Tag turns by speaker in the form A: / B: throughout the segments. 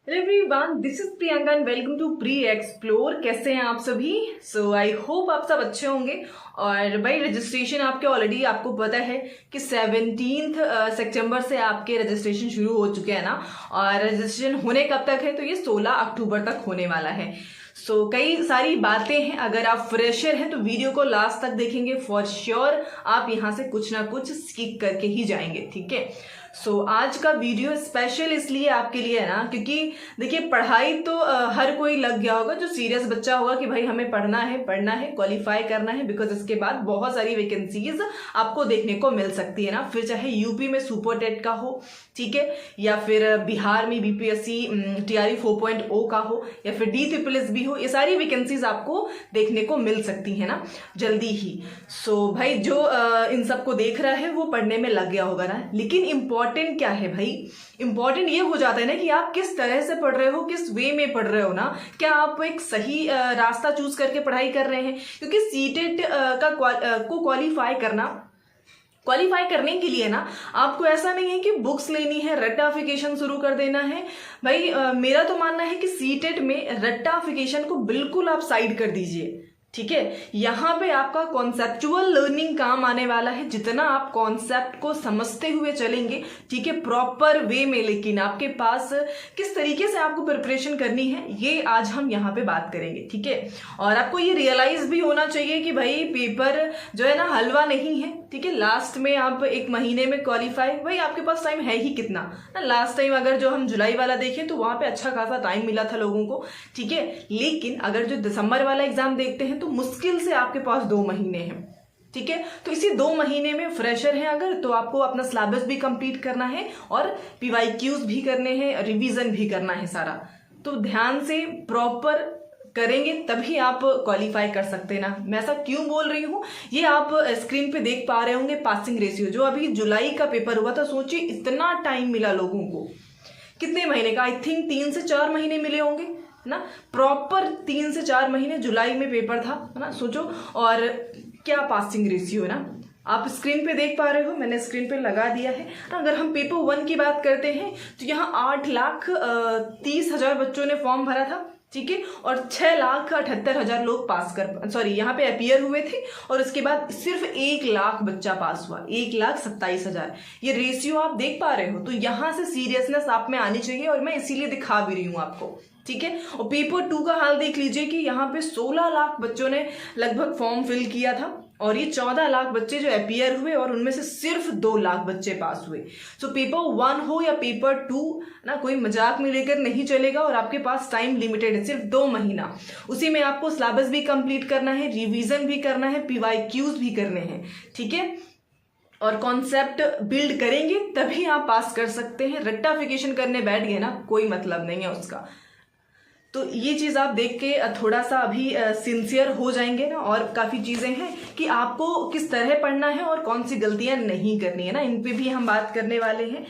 A: Hello everyone, this is Priyanka and welcome to pre explore. कैसे हैं आप सभी? आई होप आप सब अच्छे होंगे। और भाई रजिस्ट्रेशन आपके ऑलरेडी आपको पता है कि 17 सितंबर से आपके रजिस्ट्रेशन शुरू हो चुके हैं ना। और रजिस्ट्रेशन होने कब तक है? तो ये 16 अक्टूबर तक होने वाला है। कई सारी बातें हैं। अगर आप फ्रेशर हैं तो वीडियो को लास्ट तक देखेंगे, फॉर श्योर आप यहाँ से कुछ ना कुछ स्किप करके ही जाएंगे। ठीक है। आज का वीडियो स्पेशल इसलिए आपके लिए है ना, क्योंकि देखिए पढ़ाई तो हर कोई लग गया होगा, जो सीरियस बच्चा होगा कि भाई हमें पढ़ना है, क्वालिफाई करना है, बिकॉज इसके बाद बहुत सारी वैकेंसीज आपको देखने को मिल सकती है ना। फिर चाहे यूपी में सुपर टेट का हो, ठीक है, या फिर बिहार में बीपीएससी टीआरई 4.0 का हो, या फिर DSSS भी हो, ये सारी वैकेंसीज आपको देखने को मिल सकती है ना जल्दी ही। भाई जो इन सबको देख रहा है वो पढ़ने में लग गया होगा ना। लेकिन इम्पॉर्टेंट क्या है भाई? इम्पॉर्टेंट ये हो जाता है ना कि आप किस तरह से पढ़ रहे हो, किस वे में पढ़ रहे हो ना। क्या आप एक सही रास्ता चूज करके पढ़ाई कर रहे हैं? क्योंकि सीटेट को क्वालिफाई करने के लिए ना आपको ऐसा नहीं है कि बुक्स लेनी है, रट्टाफिकेशन शुरू कर देना है। भाई मेरा तो मानना है कि सीटेट में रट्टाफिकेशन को बिल्कुल आप साइड कर दीजिए। ठीक है, यहाँ पे आपका कॉन्सेप्चुअल लर्निंग काम आने वाला है। जितना आप कॉन्सेप्ट को समझते हुए चलेंगे, ठीक है, प्रॉपर वे में, लेकिन आपके पास किस तरीके से आपको प्रिपरेशन करनी है ये आज हम यहाँ पे बात करेंगे। ठीक है, और आपको ये रियलाइज भी होना चाहिए कि भाई पेपर जो है ना हलवा नहीं है। ठीक है, लास्ट में आप 1 महीने में क्वालिफाई, भाई आपके पास टाइम है ही कितना ना। लास्ट टाइम अगर जो हम जुलाई वाला देखें तो वहां पे अच्छा खासा टाइम मिला था लोगों को। ठीक है, लेकिन अगर जो दिसंबर वाला एग्जाम देखते हैं तो मुश्किल से आपके पास 2 महीने हैं। ठीक है, तो इसी 2 महीने में फ्रेशर हैं अगर, तो आपको अपना सिलेबस भी कंप्लीट करना है और PYQs भी करने हैं, रिवीजन भी करना है सारा। तो ध्यान से प्रॉपर करेंगे तभी आप क्वालिफाई कर सकते हैं ना। मैं ऐसा क्यों बोल रही हूँ, ये आप स्क्रीन पे देख पा रहे होंगे पासिंग रेशियो। जो अभी जुलाई का पेपर हुआ था, सोचिए इतना टाइम मिला लोगों को, कितने महीने का? आई थिंक 3 से 4 महीने मिले होंगे ना, प्रॉपर 3 से 4 महीने जुलाई में पेपर था, है ना। सोचो, और क्या पासिंग रेशियो है ना, आप स्क्रीन पे देख पा रहे हो, मैंने स्क्रीन पे लगा दिया है। अगर हम पेपर 1 की बात करते हैं तो यहाँ 8,30,000 बच्चों ने फॉर्म भरा था। ठीक है, और 6,78,000 लोग यहाँ पे अपीयर हुए थे, और उसके बाद सिर्फ 1 लाख बच्चा पास हुआ, 1,27,000। ये रेशियो आप देख पा रहे हो। तो यहाँ से सीरियसनेस आप में आनी चाहिए, और मैं इसीलिए दिखा भी रही हूँ आपको। ठीक है, और पेपर 2 का हाल देख लीजिए कि यहाँ पे 16 लाख बच्चों ने लगभग फॉर्म फिल किया था, और ये 14 लाख बच्चे जो अपीयर हुए, और उनमें से सिर्फ 2 लाख बच्चे पास हुए। पेपर 1 हो या पेपर 2 ना, कोई मजाक में लेकर नहीं चलेगा। और आपके पास टाइम लिमिटेड है, सिर्फ 2 महीना। उसी में आपको सिलेबस भी कंप्लीट करना है, रिवीजन भी करना है, PYQs भी करने हैं। ठीक है, और कॉन्सेप्ट बिल्ड करेंगे तभी आप पास कर सकते हैं। रट्टाफिकेशन करने बैठ गए ना, कोई मतलब नहीं है उसका। तो ये चीज़ आप देख के थोड़ा सा अभी सिंसियर हो जाएंगे ना। और काफ़ी चीज़ें हैं कि आपको किस तरह पढ़ना है और कौन सी गलतियां नहीं करनी है ना, इन पे भी हम बात करने वाले हैं।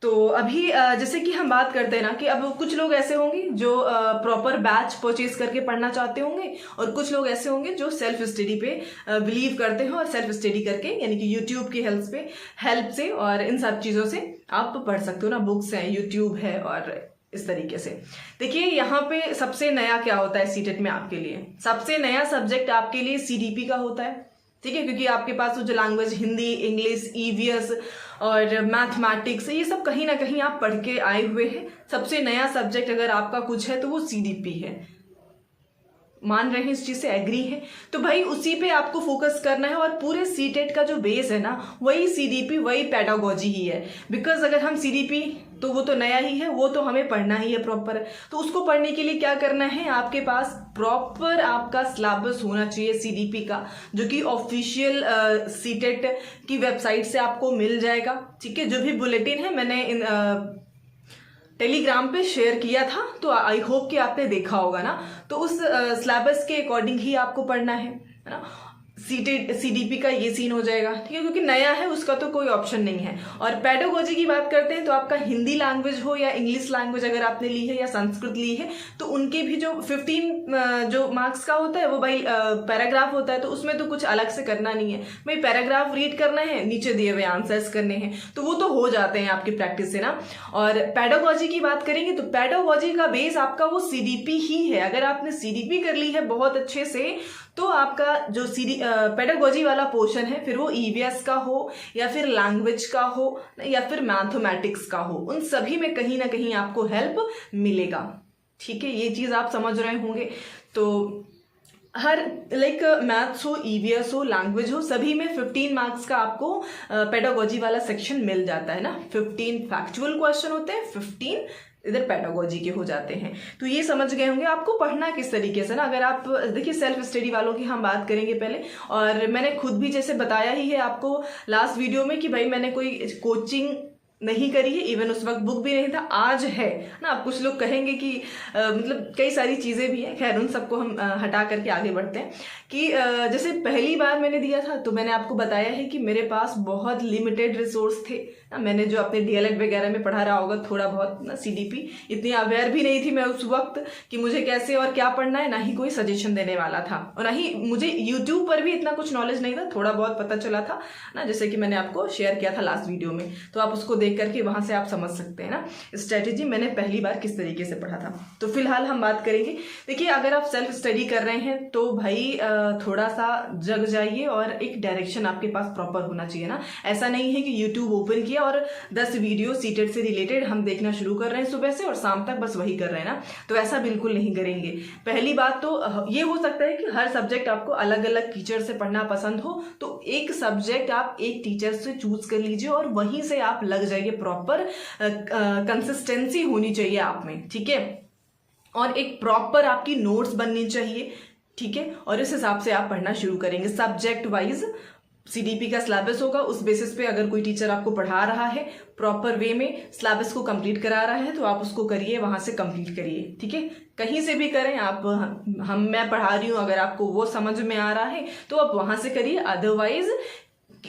A: तो अभी जैसे कि हम बात करते हैं ना कि अब कुछ लोग ऐसे होंगे जो प्रॉपर बैच परचेज करके पढ़ना चाहते होंगे, और कुछ लोग ऐसे होंगे जो सेल्फ स्टडी पे बिलीव करते हैं, और सेल्फ स्टडी करके यानी कि यूट्यूब की हेल्प से और इन सब चीज़ों से आप पढ़ सकते हो ना। बुक्स हैं, यूट्यूब है, और इस तरीके से। देखिए यहाँ पे सबसे नया क्या होता है सीटेट में आपके लिए? सबसे नया सब्जेक्ट आपके लिए CDP का होता है। ठीक है, क्योंकि आपके पास जो लैंग्वेज हिंदी, इंग्लिश, EVS और मैथमेटिक्स, ये सब कहीं ना कहीं आप पढ़ के आए हुए हैं। सबसे नया सब्जेक्ट अगर आपका कुछ है तो वो CDP है। मान रहे हैं इस चीज से, एग्री है? तो भाई उसी पे आपको फोकस करना है। और पूरे सीटेट का जो बेस है ना, वही CDP, वही पेडागोजी ही है। बिकॉज अगर हम CDP, तो वो तो नया ही है, वो तो हमें पढ़ना ही है प्रॉपर। तो उसको पढ़ने के लिए क्या करना है, आपके पास प्रॉपर आपका सिलेबस होना चाहिए CDP का, जो कि ऑफिशियल सीटेट की वेबसाइट से आपको मिल जाएगा। ठीक है, जो भी बुलेटिन है मैंने टेलीग्राम पे शेयर किया था, तो आई होप कि आपने देखा होगा ना। तो उस सिलेबस के अकॉर्डिंग ही आपको पढ़ना है ना। सीडीपी का ये सीन हो जाएगा, ठीक है, क्योंकि नया है उसका तो कोई ऑप्शन नहीं है। और पेडागोजी की बात करते हैं तो आपका हिंदी लैंग्वेज हो या इंग्लिश लैंग्वेज अगर आपने ली है या संस्कृत ली है तो उनके भी जो 15 जो मार्क्स का होता है वो भाई पैराग्राफ होता है, तो उसमें तो कुछ अलग से करना नहीं है भाई, पैराग्राफ रीड करना है, नीचे दिए हुए आंसर्स करने हैं, तो वो तो हो जाते हैं आपकी प्रैक्टिस से ना। और पेडागोजी की बात करेंगे तो पेडागोजी का बेस आपका वो सीडीपी ही है। अगर आपने सीडीपी कर ली है बहुत अच्छे से तो आपका जो पेडागोजी वाला पोर्शन है फिर वो ईवीएस का हो या फिर लैंग्वेज का हो या फिर मैथमेटिक्स का हो, उन सभी में कहीं ना कहीं आपको हेल्प मिलेगा, ठीक है, ये चीज़ आप समझ रहे होंगे। तो हर मैथ्स हो, ईवीएस हो, लैंग्वेज हो, सभी में 15 मार्क्स का आपको पेडागोजी वाला सेक्शन मिल जाता है ना। 15 फैक्चुअल क्वेश्चन होते हैं, 15 इधर पेडागोजी के हो जाते हैं। तो ये समझ गए होंगे आपको पढ़ना किस तरीके से ना। अगर आप देखिए सेल्फ स्टडी वालों की हम बात करेंगे पहले, और मैंने खुद भी जैसे बताया ही है आपको लास्ट वीडियो में कि भाई मैंने कोई कोचिंग नहीं करी है, इवन उस वक्त बुक भी नहीं था, आज है ना। अब कुछ लोग कहेंगे कि मतलब कई सारी चीज़ें भी हैं, खैर उन सबको हम हटा करके आगे बढ़ते हैं कि जैसे पहली बार मैंने दिया था तो मैंने आपको बताया है कि मेरे पास बहुत लिमिटेड रिसोर्स थे ना। मैंने जो अपने डीएलएड वगैरह में पढ़ा रहा होगा थोड़ा बहुत ना, सीडीपी इतनी अवेयर भी नहीं थी मैं उस वक्त कि मुझे कैसे और क्या पढ़ना है, ना ही कोई सजेशन देने वाला था, और ना ही मुझे यूट्यूब पर भी इतना कुछ नॉलेज नहीं था, थोड़ा बहुत पता चला था ना, जैसे कि मैंने आपको शेयर किया था लास्ट वीडियो में, तो आप उसको देख करके वहां से आप समझ सकते हैं ना स्ट्रेटेजी मैंने पहली बार किस तरीके से पढ़ा था। तो फिलहाल हम बात करेंगे, देखिए अगर आप सेल्फ स्टडी कर रहे हैं तो भाई थोड़ा सा जग जाइए और एक डायरेक्शन आपके पास प्रॉपर होना चाहिए ना। ऐसा नहीं है कि यूट्यूब ओपन किया और 10 वीडियो सीटेट से रिलेटेड हम देखना शुरू कर रहे हैं सुबह से और शाम तक बस वही कर रहे हैं ना, तो ऐसा बिल्कुल नहीं करेंगे। पहली बात तो ये हो सकता है कि हर सब्जेक्ट आपको अलग अलग टीचर से पढ़ना पसंद हो, तो एक सब्जेक्ट आप एक टीचर से चूज कर लीजिए और वहीं से आप लग जाइए, प्रॉपर कंसिस्टेंसी होनी चाहिए आप में, ठीक है, और एक प्रॉपर आपकी नोट्स बननी चाहिए, ठीक है, और इस हिसाब से आप पढ़ना शुरू करेंगे। सब्जेक्ट वाइज सीडीपी का सिलेबस होगा, उस बेसिस पे अगर कोई टीचर आपको पढ़ा रहा है प्रॉपर वे में, सिलेबस को कंप्लीट करा रहा है तो आप उसको करिए, वहां से कंप्लीट करिए, ठीक है, कहीं से भी करें आप। मैं पढ़ा रही हूँ, अगर आपको वो समझ में आ रहा है तो आप वहां से करिए, अदरवाइज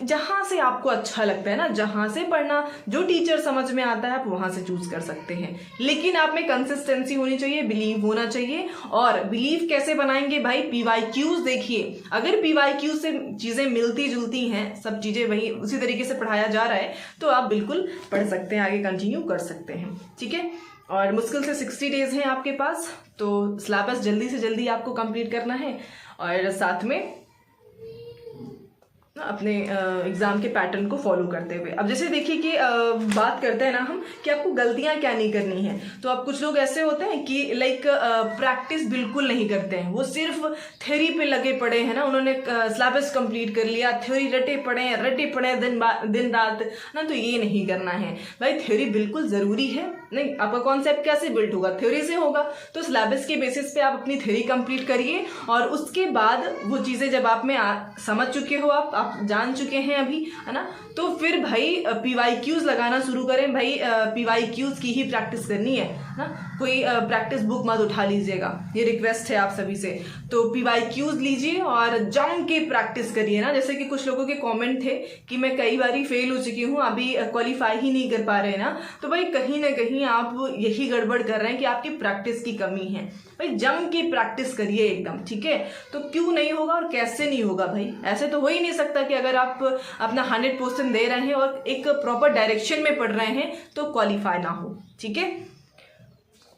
A: जहां से आपको अच्छा लगता है ना, जहां से पढ़ना, जो टीचर समझ में आता है आप वहां से चूज कर सकते हैं, लेकिन आप में कंसिस्टेंसी होनी चाहिए, बिलीव होना चाहिए। और बिलीव कैसे बनाएंगे भाई, पीवाईक्यूज देखिए, अगर पीवाईक्यूज से चीजें मिलती जुलती हैं, सब चीजें वही उसी तरीके से पढ़ाया जा रहा है तो आप बिल्कुल पढ़ सकते हैं, आगे कंटिन्यू कर सकते हैं, ठीक है। और मुश्किल से 60 डेज हैं आपके पास, तो सिलेबस जल्दी से जल्दी आपको कंप्लीट करना है और साथ में अपने एग्जाम के पैटर्न को फॉलो करते हुए। अब जैसे देखिए कि बात करते हैं ना हम कि आपको गलतियां क्या नहीं करनी है, तो अब कुछ लोग ऐसे होते हैं कि प्रैक्टिस बिल्कुल नहीं करते हैं, वो सिर्फ थ्योरी पे लगे पड़े हैं ना, उन्होंने सिलेबस कंप्लीट कर लिया, थ्योरी रटे पड़े दिन रात ना, तो ये नहीं करना है भाई। थ्योरी बिल्कुल जरूरी है, नहीं आपका कॉन्सेप्ट कैसे बिल्ड होगा, थ्योरी से होगा, तो सिलेबस के बेसिस पे आप अपनी थ्योरी कंप्लीट करिए और उसके बाद वो चीजें जब आप में समझ चुके हो, आप जान चुके हैं अभी, है ना, तो फिर भाई पीवाईक्यूज लगाना शुरू करें। भाई पीवाईक्यूज की ही प्रैक्टिस करनी है ना, कोई प्रैक्टिस बुक मत उठा लीजिएगा, ये रिक्वेस्ट है आप सभी से। तो पीवाईक्यूज लीजिए और जम के प्रैक्टिस करिए ना। जैसे कि कुछ लोगों के कमेंट थे कि मैं कई बार फेल हो चुकी हूँ, अभी क्वालिफाई ही नहीं कर पा रहे ना, तो भाई कहीं ना कहीं आप यही गड़बड़ कर रहे हैं कि आपकी प्रैक्टिस की कमी है। भाई जम के प्रैक्टिस करिए एकदम, ठीक है। तो क्यों नहीं होगा और कैसे नहीं होगा भाई, ऐसे तो हो ही नहीं सकता कि अगर आप अपना 100% दे रहे हैं और एक प्रॉपर डायरेक्शन में पढ़ रहे हैं तो क्वालिफाई ना हो, ठीक है।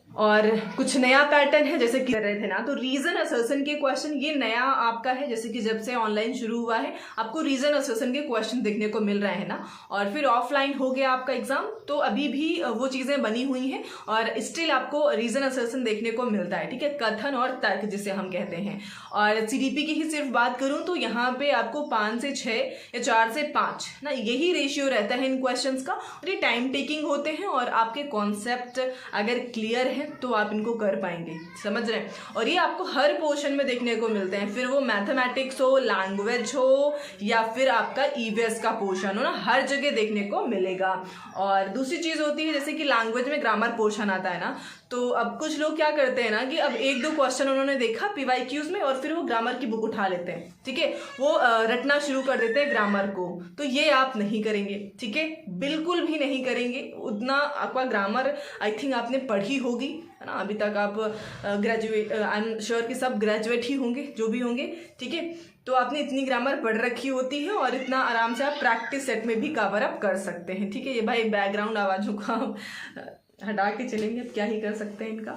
A: और कुछ नया पैटर्न है जैसे कि कर रहे थे ना, तो रीजन असर्शन के क्वेश्चन ये नया आपका है, जैसे कि जब से ऑनलाइन शुरू हुआ है आपको रीजन असर्शन के क्वेश्चन देखने को मिल रहे हैं ना। और फिर ऑफलाइन हो गया आपका एग्जाम, तो अभी भी वो चीजें बनी हुई हैं और स्टिल आपको रीजन असर्शन देखने को मिलता है, ठीक है, कथन और तर्क जिसे हम कहते हैं। और सीडीपी की ही सिर्फ बात करूं तो यहाँ पे आपको 5 से 6 या 4 से 5 ना, यही रेशियो रहता है इन क्वेश्चन का, और ये टाइम टेकिंग होते हैं और आपके कॉन्सेप्ट अगर क्लियर हैं तो आप इनको कर पाएंगे, समझ रहे हैं। और ये आपको हर पोर्शन में देखने को मिलते हैं, फिर वो मैथमेटिक्स हो, लैंग्वेज हो, या फिर आपका ईवीएस का पोर्शन हो ना, हर जगह देखने को मिलेगा। और दूसरी चीज़ होती है जैसे कि लैंग्वेज में ग्रामर पोर्शन आता है ना, तो अब कुछ लोग क्या करते हैं ना कि अब एक दो क्वेश्चन उन्होंने देखा पीवाईक्यूज में और फिर वो ग्रामर की बुक उठा लेते हैं, ठीक है, वो रटना शुरू कर देते हैं ग्रामर को। तो ये आप नहीं करेंगे, ठीक है, बिल्कुल भी नहीं करेंगे। उतना आपका ग्रामर आई थिंक आपने पढ़ी होगी, है ना, अभी तक आप ग्रेजुएट, आई एम श्योर कि सब ग्रेजुएट ही होंगे जो भी होंगे, ठीक है। तो आपने इतनी ग्रामर पढ़ रखी होती है और इतना आराम से आप प्रैक्टिस सेट में भी कवर अप कर सकते हैं, ठीक है। ये भाई बैकग्राउंड आवाज़ों का हटा के चलेंगे, अब क्या ही कर सकते हैं इनका,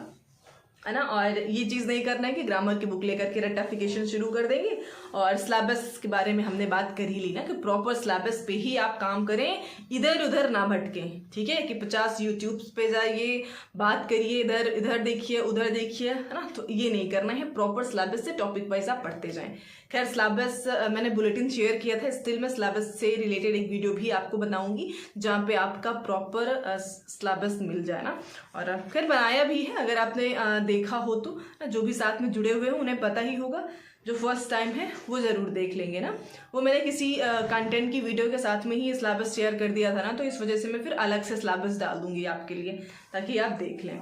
A: है ना। और ये चीज़ नहीं करना है कि ग्रामर की बुक लेकर के रट्टाफिकेशन शुरू कर देंगे। और सिलेबस के बारे में हमने बात कर ही ली ना कि प्रॉपर सिलेबस पे ही आप काम करें, इधर उधर ना भटकें, ठीक है, कि 50 यूट्यूब पे जाइए, बात करिए, इधर इधर देखिए उधर देखिए, है ना। तो ये नहीं करना है, प्रॉपर सिलेबस से टॉपिक वाइज आप पढ़ते जाएं। खैर सिलेबस मैंने बुलेटिन शेयर किया था, स्टिल मैं सिलेबस से रिलेटेड एक वीडियो भी आपको बनाऊंगी जहाँ पे आपका प्रॉपर सिलेबस मिल जाए ना। और खैर बनाया भी है, अगर आपने देखा हो तो, जो भी साथ में जुड़े हुए हैं उन्हें पता ही होगा, जो फर्स्ट टाइम है वो ज़रूर देख लेंगे ना। वो मैंने किसी कंटेंट की वीडियो के साथ में ही सिलेबस शेयर कर दिया था ना, तो इस वजह से मैं फिर अलग से सिलेबस डाल दूंगी आपके लिए ताकि आप देख लें।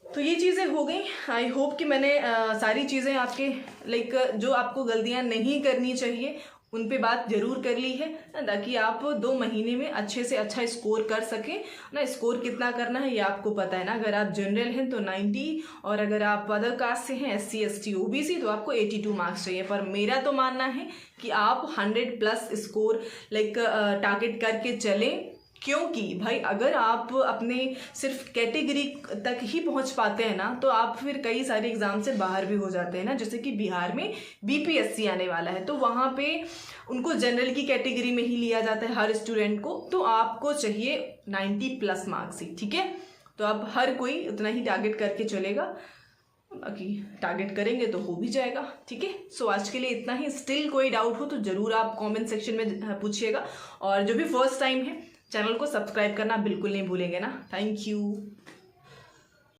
A: तो ये चीज़ें हो गई। आई होप कि मैंने सारी चीज़ें आपके लाइक जो आपको गलतियाँ नहीं करनी चाहिए उन पे बात जरूर कर ली है, ताकि आप 2 महीने में अच्छे से अच्छा स्कोर कर सकें ना। स्कोर कितना करना है ये आपको पता है ना। अगर आप जनरल हैं तो 90, और अगर आप अदर कास्ट से हैं SC ST OBC तो आपको 82 मार्क्स चाहिए। पर मेरा तो मानना है कि आप 100+ स्कोर लाइक टारगेट करके चलें, क्योंकि भाई अगर आप अपने सिर्फ कैटेगरी तक ही पहुंच पाते हैं ना तो आप फिर कई सारे एग्जाम से बाहर भी हो जाते हैं ना। जैसे कि बिहार में BPSC आने वाला है तो वहाँ पे उनको जनरल की कैटेगरी में ही लिया जाता है हर स्टूडेंट को, तो आपको चाहिए 90+ मार्क्स ही, ठीक है। तो आप हर कोई उतना ही टारगेट करके चलेगा, बाकी टारगेट करेंगे तो हो भी जाएगा, ठीक है। सो आज के लिए इतना ही। स्टिल कोई डाउट हो तो ज़रूर आप कमेंट सेक्शन में पूछिएगा। और जो भी फर्स्ट टाइम है चैनल को सब्सक्राइब करना बिल्कुल नहीं भूलेंगे ना। Thank you.